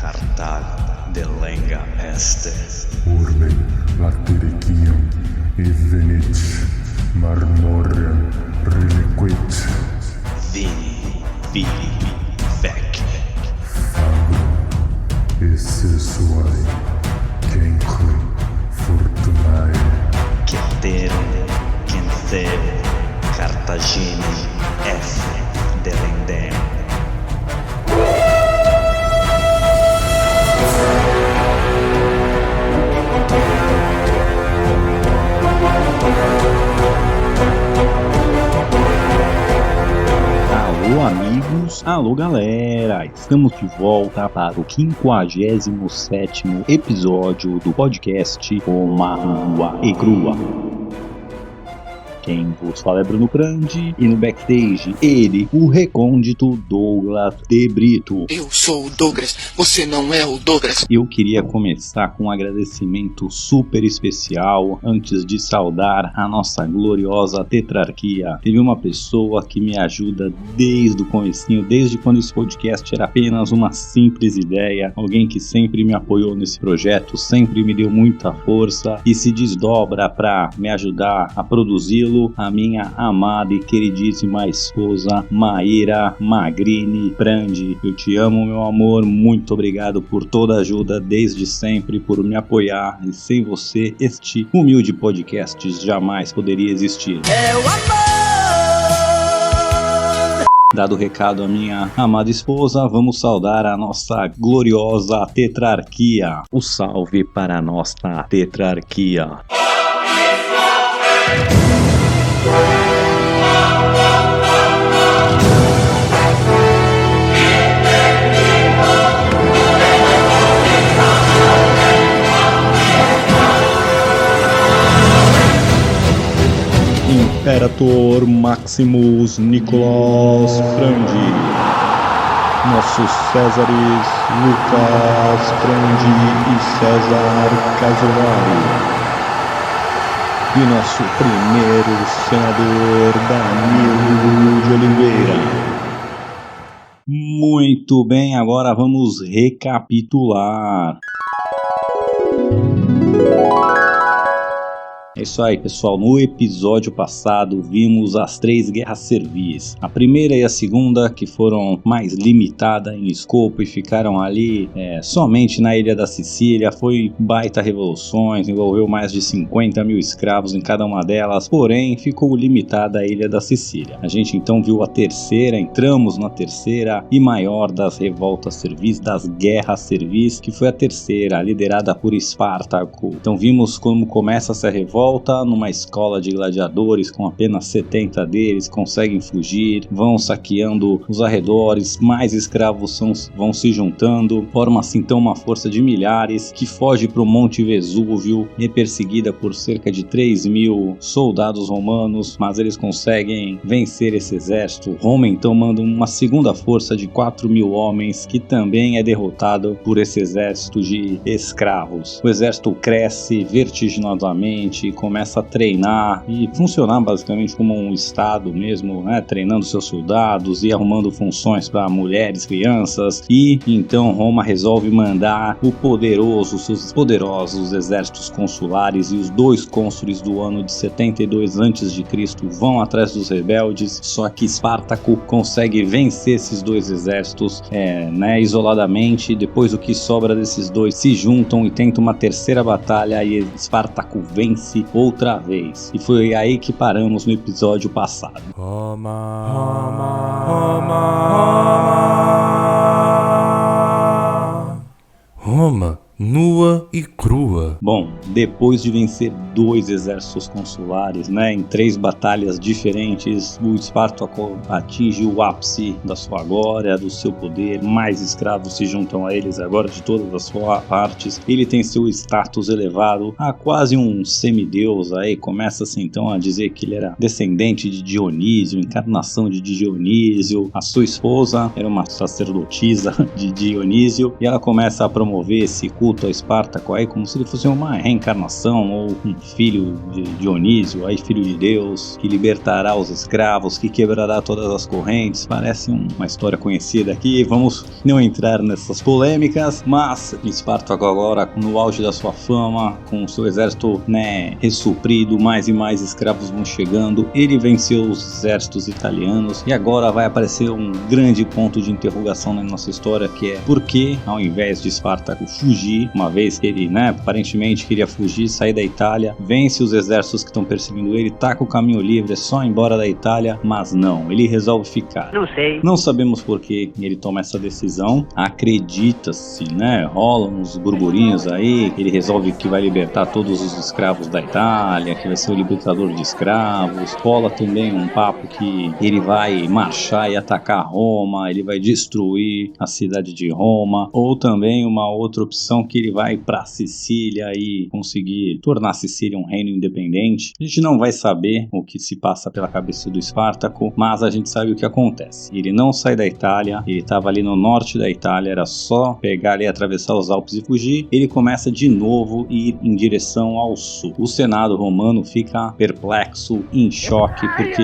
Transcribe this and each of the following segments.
Cartag delenga este. Urbe latericium evenit marmorem reliquit. Vini, vidi, vec. Fabrum essesuae cenque fortunae. Ceterum, cenceo, Cartaginem, F. delendem. Alô amigos, alô galera, estamos de volta para o 57º episódio do podcast Roma Nua e Crua. Quem vos fala é Bruno Prandi e no backstage ele, o recôndito Douglas de Brito. Eu sou o Douglas, você não é o Douglas. Eu queria começar com um agradecimento super especial antes de saudar a nossa gloriosa tetrarquia. Teve uma pessoa que me ajuda desde o comecinho, desde quando esse podcast era apenas uma simples ideia, alguém que sempre me apoiou nesse projeto, sempre me deu muita força e se desdobra para me ajudar a produzi-lo, a minha amada e queridíssima esposa Maíra Magrini Prandi. Eu te amo, meu amor, muito obrigado por toda a ajuda desde sempre, por me apoiar, e sem você este humilde podcast jamais poderia existir. É o amor! Dado o recado à minha amada esposa, vamos saudar a nossa gloriosa tetrarquia. O salve para a nossa tetrarquia. Imperator Maximus Nicolas Prandi, nossos Césares Lucas Prandi e César Casolari, e nosso primeiro senador Danilo de Oliveira. Muito bem, agora vamos recapitular. É isso aí, pessoal. No episódio passado vimos as 3 guerras servis. A primeira e a segunda, que foram mais limitadas em escopo e ficaram ali somente na ilha da Sicília. Foi baita revoluções, envolveu mais de 50 mil escravos em cada uma delas, porém ficou limitada a ilha da Sicília. A gente então viu a terceira, entramos na terceira e maior das revoltas servis, das guerras servis, que foi a terceira, liderada por Espartaco. Então vimos como começa essa revolta numa escola de gladiadores, com apenas 70 deles, conseguem fugir, vão saqueando os arredores, mais escravos vão se juntando, forma-se então uma força de milhares que foge para o Monte Vesúvio, é perseguida por cerca de 3.000 soldados romanos, mas eles conseguem vencer esse exército. Roma então manda uma segunda força de 4.000 homens, que também é derrotado por esse exército de escravos. O exército cresce vertiginosamente, começa a treinar e funcionar basicamente como um estado mesmo, né? Treinando seus soldados e arrumando funções para mulheres, crianças, e então Roma resolve mandar seus poderosos exércitos consulares, e os 2 cônsules do ano de 72 a.C. vão atrás dos rebeldes, só que Espartaco consegue vencer esses 2 exércitos isoladamente. Depois o que sobra desses 2 se juntam e tentam uma terceira batalha, e Espartaco vence outra vez. E foi aí que paramos no episódio passado. Roma nua e crua. Bom, depois de vencer 2 exércitos consulares, em 3 batalhas diferentes, o Espartaco atinge o ápice da sua glória, do seu poder. Mais escravos se juntam a eles agora de todas as suas partes. Ele tem seu status elevado a quase um semideus. Aí começa-se então a dizer que ele era descendente de Dionísio, encarnação de Dionísio. A sua esposa era uma sacerdotisa de Dionísio, e ela começa a promover esse culto a Espartaco aí como se ele fosse uma reencarnação reencarnação ou um filho de Dionísio, aí filho de Deus, que libertará os escravos, que quebrará todas as correntes. Parece uma história conhecida aqui, vamos não entrar nessas polêmicas, mas Espartaco agora no auge da sua fama, com o seu exército, né, ressuprido, mais e mais escravos vão chegando, ele venceu os exércitos italianos e agora vai aparecer um grande ponto de interrogação na nossa história, que é por que, ao invés de Espartaco fugir, uma vez que ele, né, aparentemente queria fugir, sair da Itália, vence os exércitos que estão perseguindo ele, tá com o caminho livre, é só ir embora da Itália, mas não, ele resolve ficar. Não sei. Não sabemos por que ele toma essa decisão, acredita-se, né, rolam uns burburinhos aí, ele resolve que vai libertar todos os escravos da Itália, que vai ser o libertador de escravos, rola também um papo que ele vai marchar e atacar Roma, ele vai destruir a cidade de Roma, ou também uma outra opção que ele vai para Sicília e conseguir tornar a Sicília um reino independente. A gente não vai saber o que se passa pela cabeça do Espartaco, mas a gente sabe o que acontece. Ele não sai da Itália, ele estava ali no norte da Itália, era só pegar ali, atravessar os Alpes e fugir. Ele começa de novo a ir em direção ao sul. O Senado romano fica perplexo, em choque, porque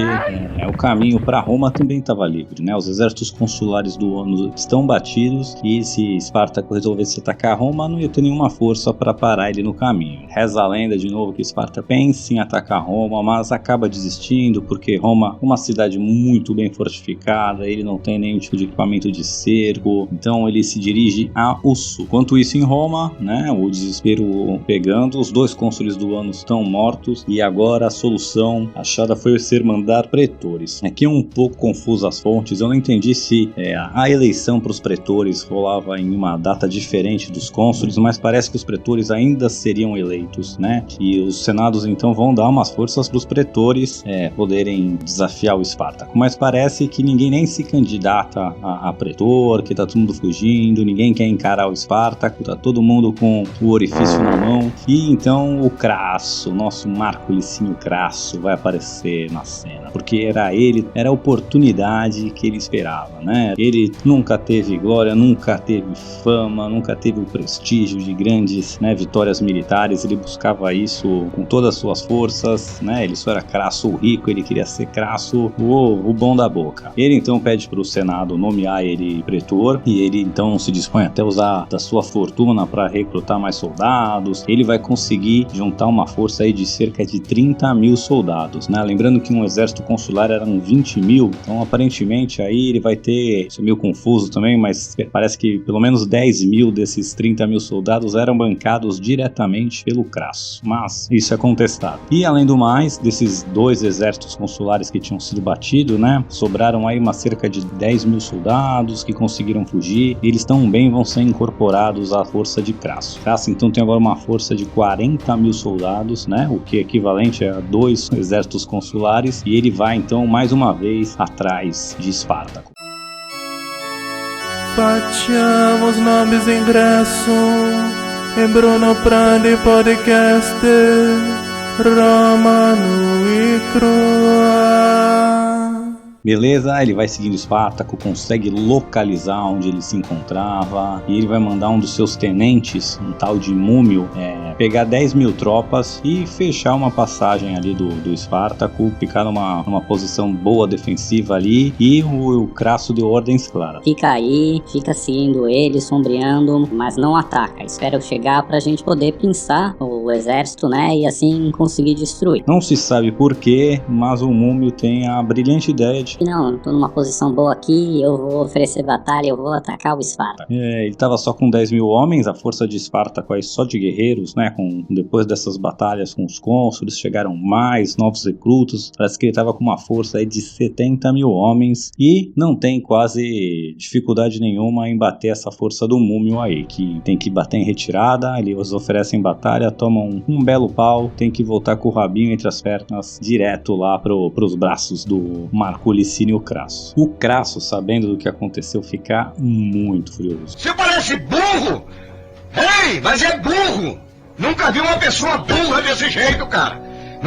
o caminho para Roma também estava livre, né? Os exércitos consulares do ano estão batidos e se Espartaco resolvesse atacar Roma, não ia ter nenhuma força para parar ele no caminho. Reza a lenda de novo que Espartaco pensa em atacar Roma, mas acaba desistindo porque Roma é uma cidade muito bem fortificada, ele não tem nenhum tipo de equipamento de cerco, então ele se dirige ao sul. Enquanto isso, em Roma, né, o desespero pegando, os 2 cônsules do ano estão mortos e agora a solução achada foi ser mandar pretores. Aqui é um pouco confuso as fontes, eu não entendi se a eleição para os pretores rolava em uma data diferente dos cônsules, mas parece que os pretores ainda seriam eleitos, né? E os senados então vão dar umas forças para os pretores poderem desafiar o Espartaco, mas parece que ninguém nem se candidata a pretor, que tá todo mundo fugindo, ninguém quer encarar o Espartaco, tá todo mundo com o orifício na mão, e então o Crasso, nosso Marco Licínio Crasso, vai aparecer na cena, porque era a oportunidade que ele esperava, né? Ele nunca teve glória, nunca teve fama, nunca teve o prestígio de grandes, né, vitórias militares, ele buscava isso com todas as suas forças, né? Ele só era Crasso o rico, ele queria ser Crasso o bom da boca. Ele então pede para o Senado nomear ele pretor, e ele então se dispõe até a usar da sua fortuna para recrutar mais soldados. Ele vai conseguir juntar uma força aí de cerca de 30 mil soldados, né? Lembrando que um exército consular eram 20 mil, então aparentemente aí ele vai ter, isso é meio confuso também, mas parece que pelo menos 10 mil desses 30 mil soldados eram bancados diretamente pelo Crasso, mas isso é contestado. E além do mais, desses 2 exércitos consulares que tinham sido batidos, né, sobraram aí uma cerca de 10 mil soldados que conseguiram fugir, e eles também vão ser incorporados à força de Crasso. Crasso então tem agora uma força de 40 mil soldados, né, o que é equivalente a 2 exércitos consulares, e ele vai então mais uma vez atrás de Espartaco. Facciamo snobis ingresso e Bruno Prandi podcast Romano e Crua. Beleza, ele vai seguindo Espartaco, consegue localizar onde ele se encontrava, e ele vai mandar um dos seus tenentes, um tal de Múmio, pegar 10 mil tropas e fechar uma passagem ali do Espartaco, ficar numa posição boa defensiva ali, e o Crasso deu ordens claras. Fica aí, fica seguindo ele, sombreando, mas não ataca. Espera eu chegar pra gente poder pinçar o exército, né, e assim conseguir destruir. Não se sabe porquê, mas o Múmio tem a brilhante ideia de Não, tô numa posição boa aqui, eu vou oferecer batalha, eu vou atacar o Espartaco. Ele estava só com 10 mil homens, a força de Espartaco aí só de guerreiros, né? Depois dessas batalhas com os cônsules, chegaram mais novos recrutos. Parece que ele estava com uma força aí de 70 mil homens e não tem quase dificuldade nenhuma em bater essa força do Múmio aí, que tem que bater em retirada. Eles oferecem batalha, tomam um belo pau, tem que voltar com o rabinho entre as pernas direto lá pros braços do Marco Licínio Crasso. O Crasso, sabendo do que aconteceu, fica muito furioso. Você parece burro! Ei, mas é burro! Nunca vi uma pessoa burra desse jeito, cara!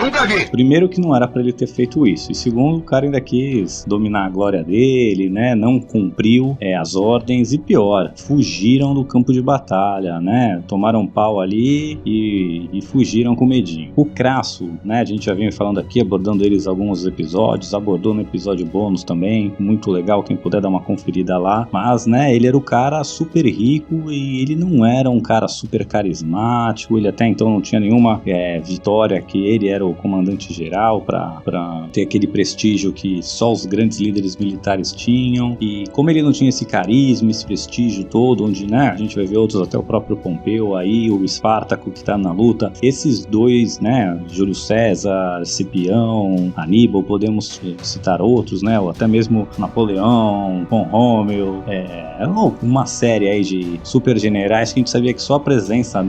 Nunca vi! Primeiro que não era pra ele ter feito isso, e segundo, o cara ainda quis dominar a glória dele, né, não cumpriu as ordens, e pior, fugiram do campo de batalha, né, tomaram pau ali e fugiram com medinho. O Crasso, né, a gente já vem falando aqui, abordando eles alguns episódios, abordou no episódio bônus também, muito legal, quem puder dar uma conferida lá, mas, né, ele era o cara super rico e ele não era um cara super carismático, ele até então não tinha nenhuma vitória, que ele era o comandante geral pra ter aquele prestígio que só os grandes líderes militares tinham, e como ele não tinha esse carisma, esse prestígio todo, onde, né, a gente vai ver outros, até o próprio Pompeu aí, o Espartaco que tá na luta, esses dois, né, Júlio César, Cipião, Aníbal, podemos citar outros, né, ou até mesmo Napoleão, Von Rommel, uma série aí de super generais que a gente sabia que só a presença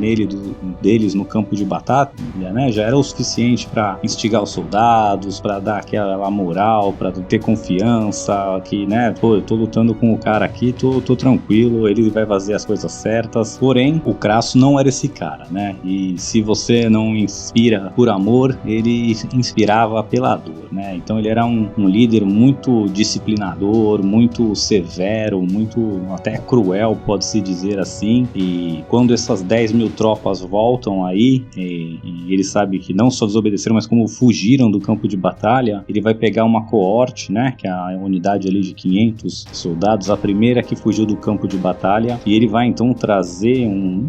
deles no campo de batalha, né, já era o suficiente para instigar os soldados, para dar aquela moral, para ter confiança, que, né, pô, eu tô lutando com o cara aqui, tô tranquilo, ele vai fazer as coisas certas. Porém, o Crasso não era esse cara, né, e se você não inspira por amor, ele inspirava pela dor, né, então ele era um líder muito disciplinador, muito severo, muito até cruel, pode-se dizer assim, e quando essas 10 mil tropas voltam aí, e ele sabe que não só desobedeceram, mas como fugiram do campo de batalha, ele vai pegar uma coorte, né, que é a unidade ali de 500 soldados, a primeira que fugiu do campo de batalha, e ele vai então trazer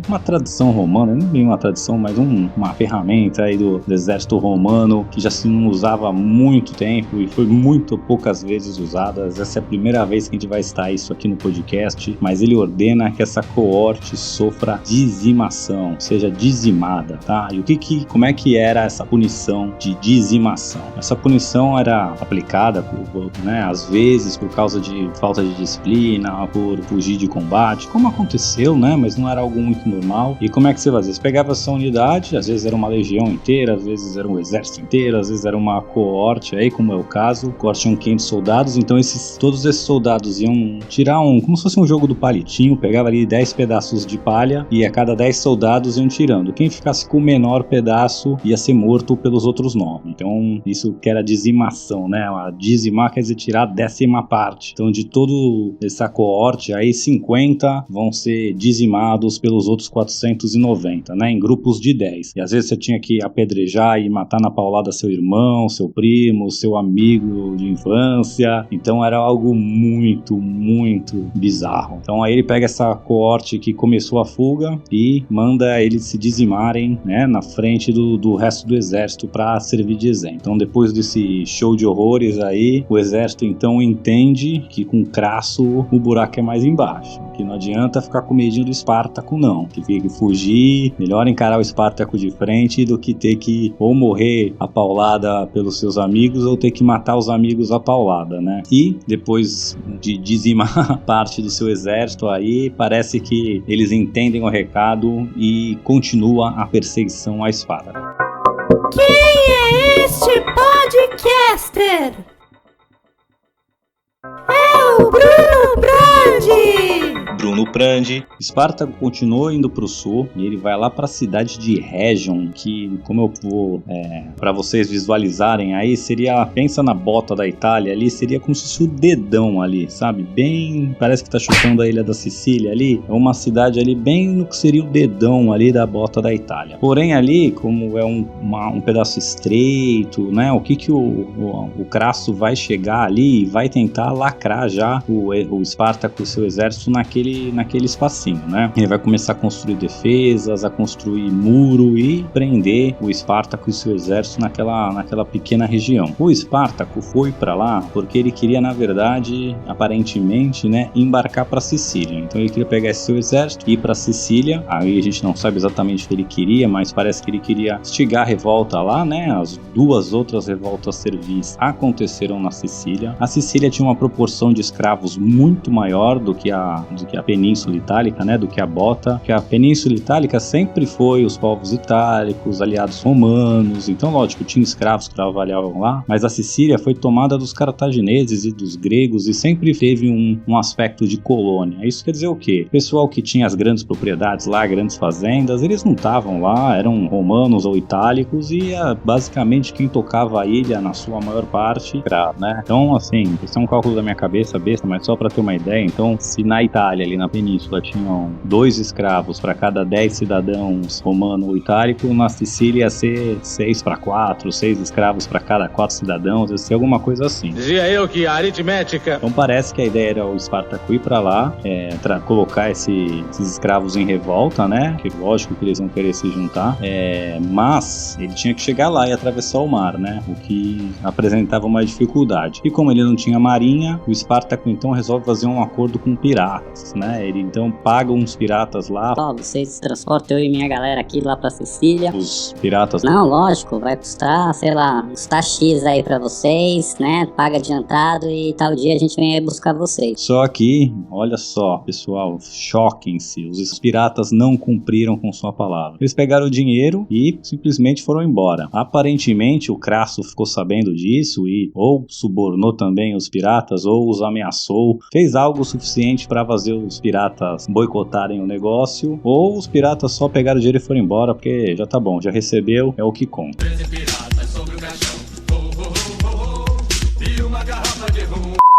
uma tradição romana, não bem uma tradição, mas uma ferramenta aí do exército romano, que já se não usava há muito tempo e foi muito poucas vezes usada. Essa é a primeira vez que a gente vai estar isso aqui no podcast, mas ele ordena que essa coorte sofra dizimação, seja dizimada, tá? E como é que era essa punição de dizimação? Essa punição era aplicada, né, às vezes por causa de falta de disciplina, por fugir de combate, como aconteceu, né, mas não era algo muito normal. E como é que você fazia? Você pegava essa unidade, às vezes era uma legião inteira, às vezes era um exército inteiro, às vezes era uma coorte aí, como é o caso, a coorte tinha 500 soldados, então todos esses soldados iam tirar como se fosse um jogo do palitinho, pegava ali 10 pedaços de palha e a cada 10 soldados iam tirando. Quem ficasse com o menor pedaço ia ser morto pelos outros 9. Então isso que era dizimação, né? A dizimar quer dizer tirar a 10ª parte. Então de todo essa coorte aí 50 vão ser dizimados pelos outros 490, né? Em grupos de 10. E às vezes você tinha que apedrejar e matar na paulada seu irmão, seu primo, seu amigo de infância. Então era algo muito, muito bizarro. Então aí ele pega essa coorte que começou a fuga e manda eles se dizimarem, né, na frente do resto do exército para servir de exemplo. Então depois desse show de horrores aí, o exército então entende que com Crasso o buraco é mais embaixo, que não adianta ficar com medinho do Espartaco não, que tem que fugir, melhor encarar o Espartaco de frente do que ter que ou morrer a paulada pelos seus amigos ou ter que matar os amigos a paulada, né? E depois de dizimar parte do seu exército aí, parece que eles entendem o recado e continua a perseguição à espada. Quem é este podcaster? É o Bruno Brandi! Bruno Prandi. Espartaco continuou indo para o sul e ele vai lá para a cidade de Rhegion, que, como eu vou para vocês visualizarem aí, seria, pensa na bota da Itália ali, seria como se fosse o dedão ali, sabe? Bem, parece que tá chutando a ilha da Sicília ali, é uma cidade ali bem no que seria o dedão ali da bota da Itália. Porém ali, como é um pedaço estreito, né? O que o Crasso vai chegar ali e vai tentar lacrar já o Espartaco e seu exército naquele espacinho, né? Ele vai começar a construir defesas, a construir muro e prender o Espartaco e seu exército naquela pequena região. O Espartaco foi para lá porque ele queria, na verdade, aparentemente, né, embarcar para Sicília. Então ele queria pegar esse seu exército e ir para Sicília. Aí a gente não sabe exatamente o que ele queria, mas parece que ele queria instigar a revolta lá, né? As duas outras revoltas servis aconteceram na Sicília. A Sicília tinha uma proporção de escravos muito maior do que apenas Península Itálica, né, do que a Bota, que a Península Itálica sempre foi os povos itálicos, aliados romanos, então lógico, tinha escravos que trabalhavam lá, mas a Sicília foi tomada dos cartagineses e dos gregos e sempre teve um aspecto de colônia. Isso quer dizer o quê? O pessoal que tinha as grandes propriedades lá, grandes fazendas, eles não estavam lá, eram romanos ou itálicos e basicamente quem tocava a ilha na sua maior parte era, né? Então, assim, isso é um cálculo da minha cabeça, besta, mas só para ter uma ideia, então, se na Itália, ali na península, tinham 2 escravos para cada 10 cidadãos romano ou itálico, na Sicília ia ser 6-4, 6 escravos para cada 4 cidadãos, ia ser alguma coisa assim. Dizia eu que a aritmética... Então parece que a ideia era o Espartaco ir para lá, colocar esses escravos em revolta, né? Que lógico que eles vão querer se juntar, mas ele tinha que chegar lá e atravessar o mar, né? O que apresentava uma dificuldade. E como ele não tinha marinha, o Espartaco então resolve fazer um acordo com piratas, né? Ele então paga uns piratas lá. Ó, vocês transportam eu e minha galera aqui lá pra Sicília. Os piratas... Não, lógico, vai custar, sei lá, custar X aí pra vocês, né? Paga adiantado e tal dia a gente vem aí buscar vocês. Só que, olha só, pessoal, choquem-se, os piratas não cumpriram com sua palavra. Eles pegaram o dinheiro e simplesmente foram embora. Aparentemente, o Crasso ficou sabendo disso e ou subornou também os piratas ou os ameaçou, fez algo suficiente para fazer os piratas boicotarem o negócio, ou os piratas só pegaram o dinheiro e foram embora, porque já tá bom, já recebeu, é o que conta.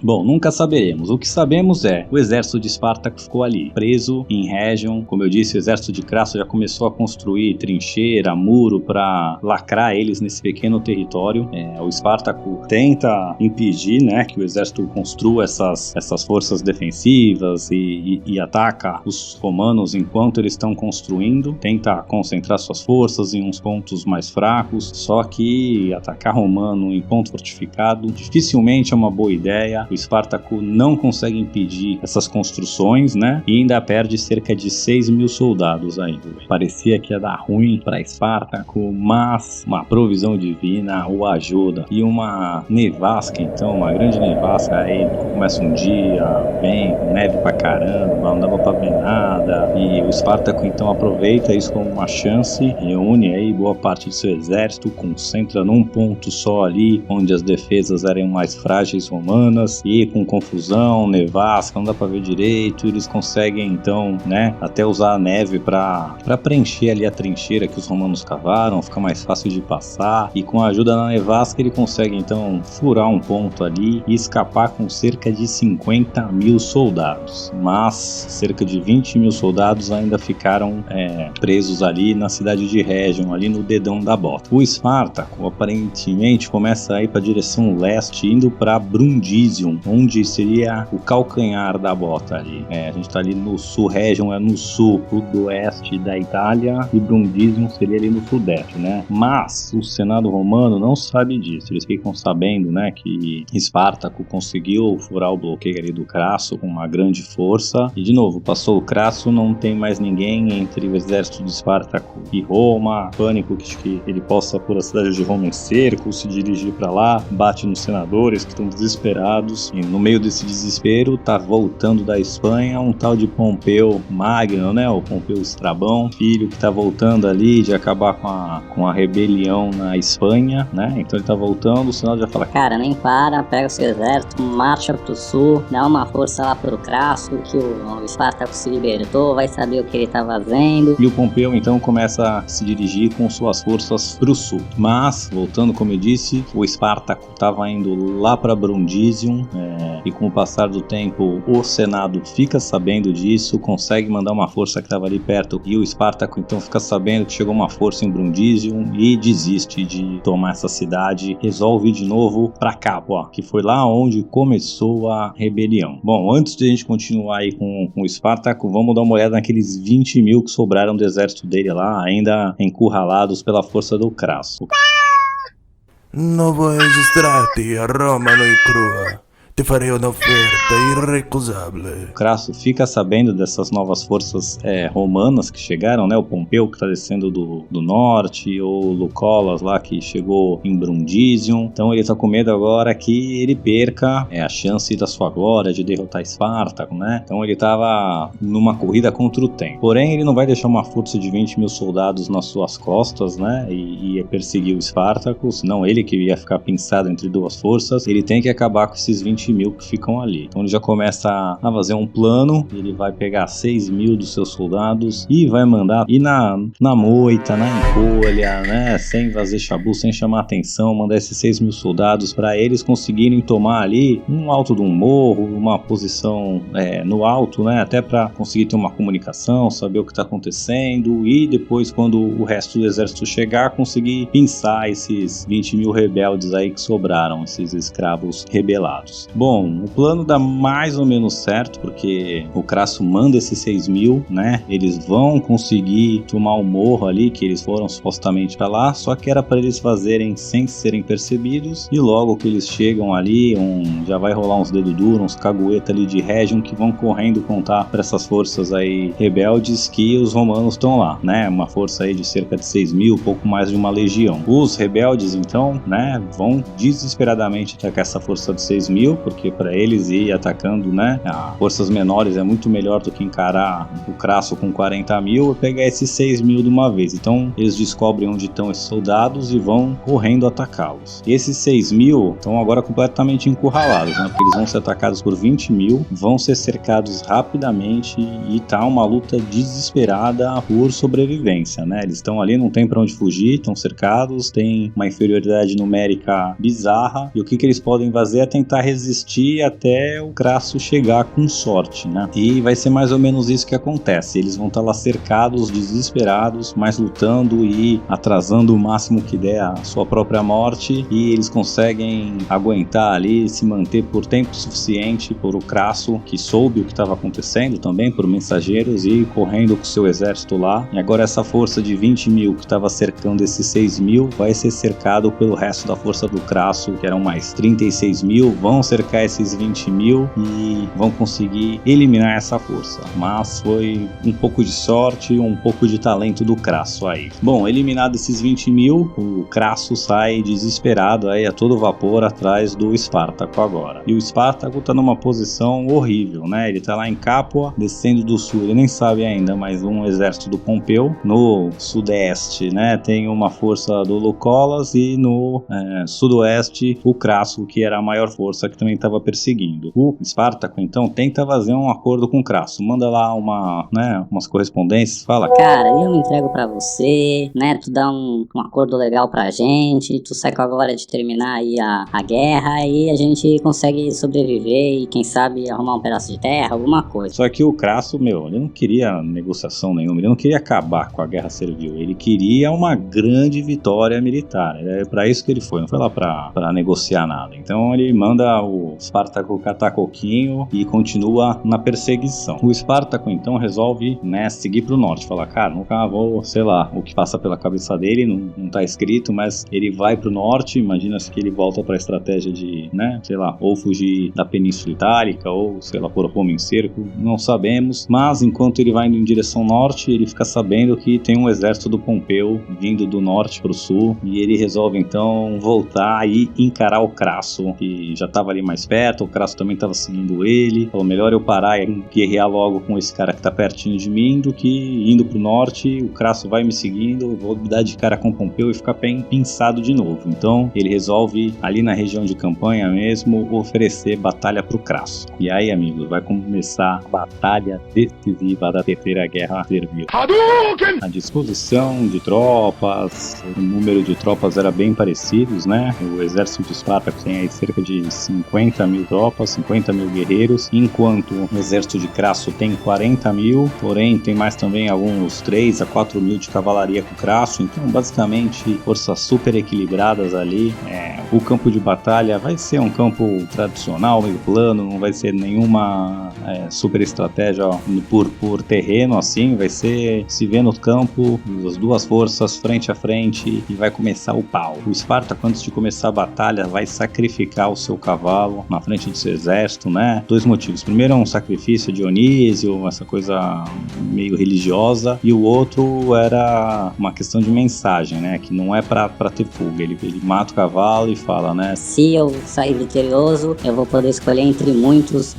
Bom, nunca saberemos. O que sabemos é o exército de Espartaco ficou ali, preso em Rhegium. Como eu disse, o exército de Crasso já começou a construir trincheira, muro para lacrar eles nesse pequeno território. O Espartaco tenta impedir, né, que o exército construa essas forças defensivas e ataca os romanos enquanto eles estão construindo. Tenta concentrar suas forças em uns pontos mais fracos. Só que atacar romano em ponto fortificado dificilmente é uma boa ideia. O Espartaco não consegue impedir essas construções, né? E ainda perde cerca de 6.000 soldados ainda. Parecia que ia dar ruim para Espartaco, mas uma provisão divina o ajuda. E uma nevasca, então, uma grande nevasca, aí começa um dia, vem neve pra caramba, não dava pra ver nada. E o Espartaco, então, aproveita isso como uma chance, reúne aí boa parte do seu exército, concentra num ponto só ali, onde as defesas eram mais frágeis romanas, e com confusão, nevasca, não dá pra ver direito, eles conseguem então, né, até usar a neve pra preencher ali a trincheira que os romanos cavaram, fica mais fácil de passar, e com a ajuda da nevasca ele consegue então furar um ponto ali e escapar com cerca de 50.000 soldados, mas cerca de 20.000 soldados ainda ficaram presos ali na cidade de Rhegium, ali no dedão da bota. O Espartaco aparentemente começa a ir pra direção leste, indo pra Brundisium, onde seria o calcanhar da bota ali. A gente tá ali no sul, Rhegium é no sul, sudoeste da Itália, e Brundisium seria ali no sudeste, né? Mas o Senado romano não sabe disso. Eles ficam sabendo, né, que Espartaco conseguiu furar o bloqueio ali do Crasso com uma grande força. E de novo, passou o Crasso, não tem mais ninguém entre o exército de Espartaco e Roma. Pânico que ele possa pôr a cidade de Roma em cerco, se dirigir para lá, bate nos senadores que estão desesperados. E no meio desse desespero, tá voltando da Espanha um tal de Pompeu Magno, né? O Pompeu Estrabão, filho que tá voltando ali de acabar com a rebelião na Espanha, né? Então ele tá voltando, o Senado já fala: cara, nem para, pega o seu exército, marcha pro sul, dá uma força lá pro Crasso, que o Espartaco se libertou, vai saber o que ele tá fazendo. E o Pompeu então começa a se dirigir com suas forças pro sul. Mas, voltando como eu disse, o Espartaco tava indo lá pra Brundisium, e com o passar do tempo o Senado fica sabendo disso, consegue mandar uma força que estava ali perto, e o Espartaco então fica sabendo que chegou uma força em Brundisium e desiste de tomar essa cidade, resolve ir de novo pra Capua, que foi lá onde começou a rebelião. Bom, antes de a gente continuar aí com o Espartaco, vamos dar uma olhada naqueles 20.000 que sobraram do exército dele lá, ainda encurralados pela força do Crasso. Non vuoi registrarti a Roma noi crua. te farei uma oferta irrecusável. O Crasso fica sabendo dessas novas forças romanas que chegaram, né? O Pompeu que tá descendo do norte, ou o Lucolas lá que chegou em Brundisium. Então ele tá com medo agora que ele perca a chance da sua glória de derrotar Espartaco, né? Então ele tava numa corrida contra o tempo. Porém, ele não vai deixar uma força de 20 mil soldados nas suas costas, né? E ia perseguir o Espartaco, senão ele que ia ficar pinçado entre duas forças. Ele tem que acabar com esses 20 mil que ficam ali. Então ele já começa a fazer um plano. Ele vai pegar 6 mil dos seus soldados e vai mandar ir na moita, na encolha, né? Sem fazer chabu, sem chamar atenção, mandar esses 6 mil soldados para eles conseguirem tomar ali um alto de um morro, uma posição no alto, né? Até para conseguir ter uma comunicação, saber o que está acontecendo e depois, quando o resto do exército chegar, conseguir pinçar esses 20 mil rebeldes aí que sobraram, esses escravos rebelados. Bom, o plano dá mais ou menos certo, porque o Crasso manda esses 6 mil, né? Eles vão conseguir tomar o morro ali, que eles foram supostamente para lá, só que era para eles fazerem sem serem percebidos, e logo que eles chegam ali, já vai rolar uns dedos duros, uns cagueta ali de Région que vão correndo contar para essas forças aí rebeldes que os romanos estão lá, né? Uma força aí de cerca de 6 mil, pouco mais de uma legião. Os rebeldes, então, né, vão desesperadamente atacar essa força de 6 mil, porque para eles ir atacando, né, forças menores é muito melhor do que encarar o Crasso com 40 mil e pegar esses 6 mil de uma vez. Então, eles descobrem onde estão esses soldados e vão correndo atacá-los. E esses 6 mil estão agora completamente encurralados, né, porque eles vão ser atacados por 20 mil, vão ser cercados rapidamente e tá uma luta desesperada por sobrevivência, né? Eles estão ali, não tem pra onde fugir, estão cercados, tem uma inferioridade numérica bizarra, e o que eles podem fazer é tentar resistir até o Crasso chegar com sorte, né? E vai ser mais ou menos isso que acontece. Eles vão estar lá cercados, desesperados, mas lutando e atrasando o máximo que der a sua própria morte, e eles conseguem aguentar ali, se manter por tempo suficiente por o Crasso, que soube o que estava acontecendo também por mensageiros, e correndo com o seu exército lá. E agora essa força de 20 mil que estava cercando esses 6 mil vai ser cercado pelo resto da força do Crasso, que eram mais 36 mil, vão cercar esses 20 mil e vão conseguir eliminar essa força. Mas foi um pouco de sorte, um pouco de talento do Crasso aí. Bom, eliminado esses 20 mil, o Crasso sai desesperado aí a todo vapor atrás do Espartaco agora. E o Espartaco tá numa posição horrível, né? Ele tá lá em Capua, descendo do sul, ele nem sabe ainda, mas um exército do Pompeu. No sudeste, né, tem uma força do Lucolas, e no sudoeste o Crasso, que era a maior força que também estava perseguindo. O Espartaco, então, tenta fazer um acordo com o Crasso, manda lá umas correspondências, fala: cara, eu me entrego pra você, né, tu dá um acordo legal pra gente, tu sai com a glória de terminar aí a guerra, e a gente consegue sobreviver e quem sabe arrumar um pedaço de terra, alguma coisa. Só que o Crasso, ele não queria negociação nenhuma, ele não queria acabar com a guerra servil, ele queria uma grande vitória militar, é pra isso que ele foi, não foi lá pra negociar nada. Então ele manda o Espartaco catar coquinho e continua na perseguição. O Espartaco então resolve, né, seguir pro norte, falar: cara, nunca vou, sei lá, o que passa pela cabeça dele, não tá escrito, mas ele vai pro norte. Imagina-se que ele volta pra estratégia de, né, sei lá, ou fugir da Península Itálica, ou, sei lá, pôr Roma em cerco, não sabemos. Mas enquanto ele vai indo em direção norte, ele fica sabendo que tem um exército do Pompeu vindo do norte pro sul, e ele resolve então voltar e encarar o Crasso, que já tava ali mais perto. O Crasso também tava seguindo ele, falou: melhor eu parar e guerrear logo com esse cara que tá pertinho de mim, do que indo pro norte, o Crasso vai me seguindo, vou me dar de cara com o Pompeu e ficar bem pinçado de novo. Então ele resolve, ali na região de campanha mesmo, oferecer batalha pro Crasso. E aí, amigos, vai começar a batalha decisiva da Terceira Guerra Servil. A disposição de tropas, o número de tropas era bem parecidos, né? O exército de Espartaco tem aí cerca de 50 mil tropas, 50 mil guerreiros, enquanto o exército de Crasso tem 40 mil, porém tem mais também alguns 3 a 4 mil de cavalaria com Crasso. Então basicamente forças super equilibradas ali. O campo de batalha vai ser um campo tradicional, meio plano, não vai ser nenhuma super estratégia por terreno assim, vai ser se vê no campo, as duas forças frente a frente, e vai começar o pau. O Espartaco, antes de começar a batalha, vai sacrificar o seu cavalo cavalo na frente do seu exército, né? 2 motivos. Primeiro é um sacrifício a Dionísio, essa coisa meio religiosa, e o outro era uma questão de mensagem, né? Que não é pra ter fuga. Ele mata o cavalo e fala, né? Se eu sair vitorioso, eu vou poder escolher entre muitos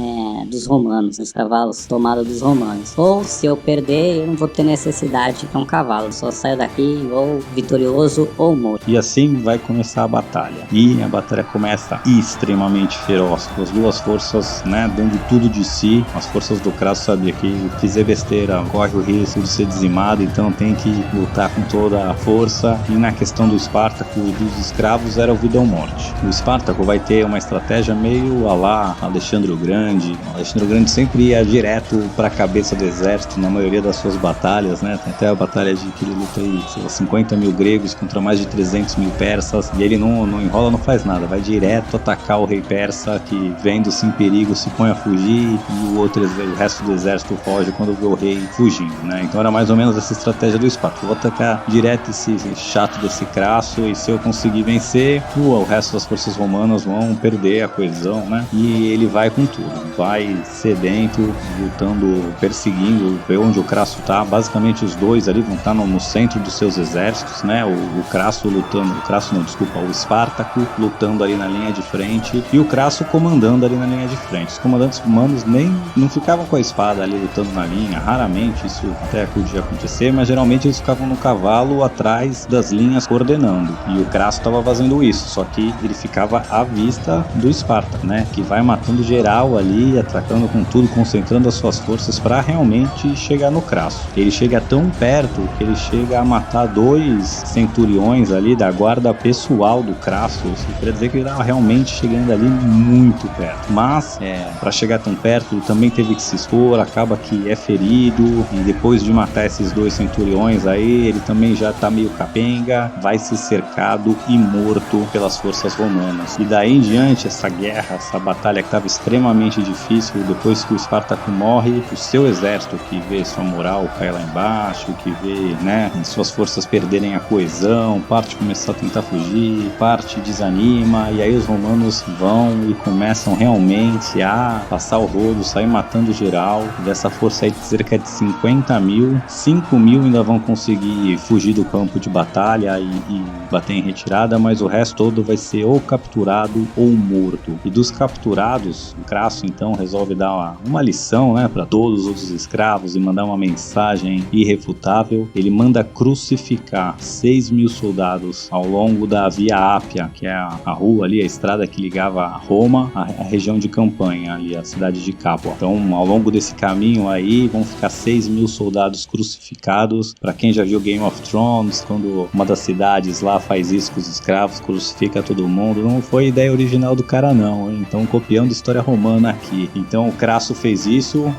dos romanos, os cavalos tomados dos romanos. Ou se eu perder, eu não vou ter necessidade de ter um cavalo. Eu só saio daqui ou vitorioso ou morto. E assim vai começar a batalha. E a batalha começa extremamente feroz, com as duas forças, né, dando tudo de si. As forças do Crasso sabia que fizer besteira corre o risco de ser dizimado, então tem que lutar com toda a força. E na questão do Espartaco e dos escravos era o vida ou morte. O Espartaco vai ter uma estratégia meio a lá Alexandre o Grande. O Alexandre o Grande sempre ia direto para a cabeça do exército na maioria das suas batalhas, né? Tem até a batalha de que ele luta aí, 50 mil gregos contra mais de 300 mil persas, e ele não enrola, não faz nada, vai direto atacar o rei persa, que vendo-se em perigo se põe a fugir, e o resto do exército foge quando vê o rei fugindo, né? Então era mais ou menos essa estratégia do Espartaco. Vou atacar direto esse chato desse Crasso, e se eu conseguir vencer, o resto das forças romanas vão perder a coesão, né? E ele vai com tudo, vai sedento, lutando, perseguindo, ver onde o Crasso tá. Basicamente os dois ali vão estar no centro dos seus exércitos, né? O Crasso lutando, o Espartaco lutando ali na linha de frente, e o Crasso comandando ali na linha de frente. Os comandantes romanos nem não ficavam com a espada ali lutando na linha, raramente isso até podia acontecer, mas geralmente eles ficavam no cavalo atrás das linhas coordenando, e o Crasso estava fazendo isso, só que ele ficava à vista do Espartaco, né? Que vai matando geral ali, atacando com tudo, concentrando as suas forças para realmente chegar no Crasso. Ele chega tão perto que ele chega a matar 2 centuriões ali da guarda pessoal do Crasso. Isso quer dizer que ele estava realmente chegando ali muito perto. Mas, para chegar tão perto, ele também teve que se expor, acaba que é ferido, e depois de matar esses 2 centuriões aí, ele também já tá meio capenga, vai ser cercado e morto pelas forças romanas. E daí em diante, essa guerra, essa batalha que estava extremamente difícil, depois que o Espartaco morre, o seu exército, que vê sua moral cair lá embaixo, que vê, né, suas forças perderem a coesão, parte começar a tentar fugir, parte desanima, e aí os romanos vão e começam realmente a passar o rodo, sair matando geral. Dessa força aí de cerca de 50 mil, 5 mil ainda vão conseguir fugir do campo de batalha e bater em retirada, mas o resto todo vai ser ou capturado ou morto. E dos capturados, o Crasso então resolve dar uma lição, né, para todos os outros escravos e mandar uma mensagem irrefutável. Ele manda crucificar 6 mil soldados ao longo da Via Ápia, que é a rua ali, a estrada que ligava a Roma, a região de campanha ali, a cidade de Capua. Então, ao longo desse caminho aí, vão ficar 6 mil soldados crucificados. Para quem já viu Game of Thrones, quando uma das cidades lá faz isso com os escravos, crucifica todo mundo, não foi ideia original do cara não, hein? Então, copiando história romana aqui. Então, o Crasso fez isso,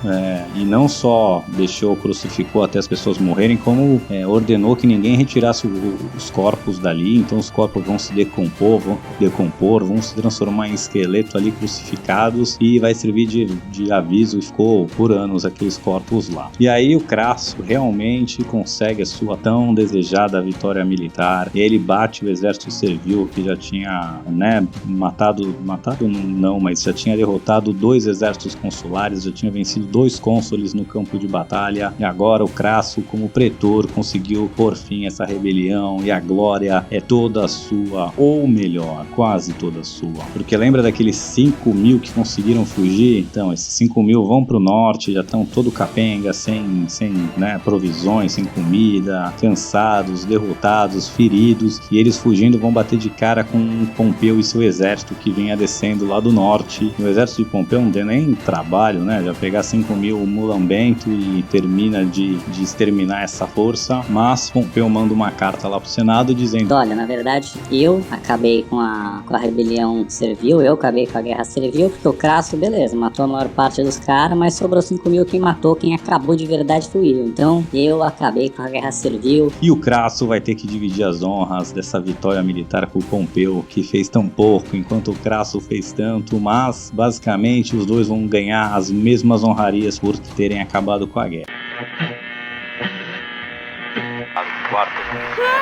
e não só crucificou até as pessoas morrerem, como ordenou que ninguém retirasse os corpos dali. Então os corpos vão se decompor, vão se transformar em esqueleto ali, crucificados, e vai servir de aviso, e ficou por anos aqueles corpos lá. E aí o Crasso realmente consegue a sua tão desejada vitória militar. Ele bate o exército servil, que já tinha, né, matado não, mas já tinha derrotado 2 exércitos consulares, já tinha vencido 2 cônsules no campo de batalha, e agora o Crasso, como pretor, conseguiu por fim essa rebelião, e a glória é toda sua, ou melhor, quase toda sua. Porque lembra daqueles 5 mil que conseguiram fugir? Então, esses 5 mil vão pro norte, já estão todo capenga, sem né, provisões, sem comida, cansados, derrotados, feridos, e eles fugindo vão bater de cara com Pompeu e seu exército, que vinha descendo lá do norte. E o exército de Pompeu não deu nem trabalho, né? Já pegar 5 mil mulambento e termina de exterminar essa força, mas Pompeu manda uma carta lá pro Senado dizendo: olha, na verdade, eu acabei com a rebelião servil, eu acabei com a guerra servil, porque o Crasso, beleza, matou a maior parte dos caras, mas sobrou 5 mil. Quem matou, quem acabou de verdade fui eu. Então, eu acabei com a guerra servil. E o Crasso vai ter que dividir as honras dessa vitória militar com o Pompeu, que fez tão pouco, enquanto o Crasso fez tanto, mas, basicamente, os dois vão ganhar as mesmas honrarias por terem acabado com a guerra.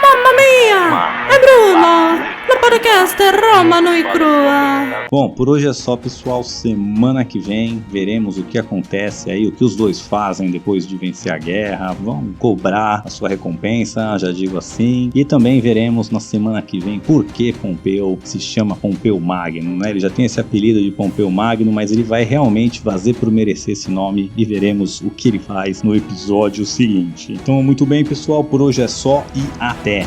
Mamma mia! È Bruno! no podcast Roma Nua e Crua. Bom, por hoje é só, pessoal. Semana que vem veremos o que acontece aí, o que os dois fazem depois de vencer a guerra. Vão cobrar a sua recompensa, já digo assim. E também veremos na semana que vem por que Pompeu se chama Pompeu Magno, né? Ele já tem esse apelido de Pompeu Magno, mas ele vai realmente fazer por merecer esse nome e veremos o que ele faz no episódio seguinte. Então, muito bem, pessoal, por hoje é só e até!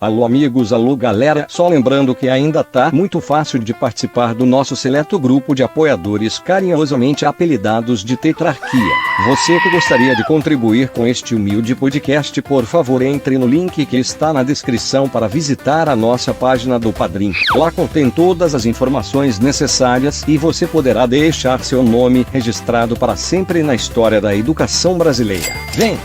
Alô amigos, alô galera, só lembrando que ainda tá muito fácil de participar do nosso seleto grupo de apoiadores carinhosamente apelidados de Tetrarquia. Você que gostaria de contribuir com este humilde podcast, por favor entre no link que está na descrição para visitar a nossa página do Padrim. Lá contém todas as informações necessárias e você poderá deixar seu nome registrado para sempre na história da educação brasileira. Vem!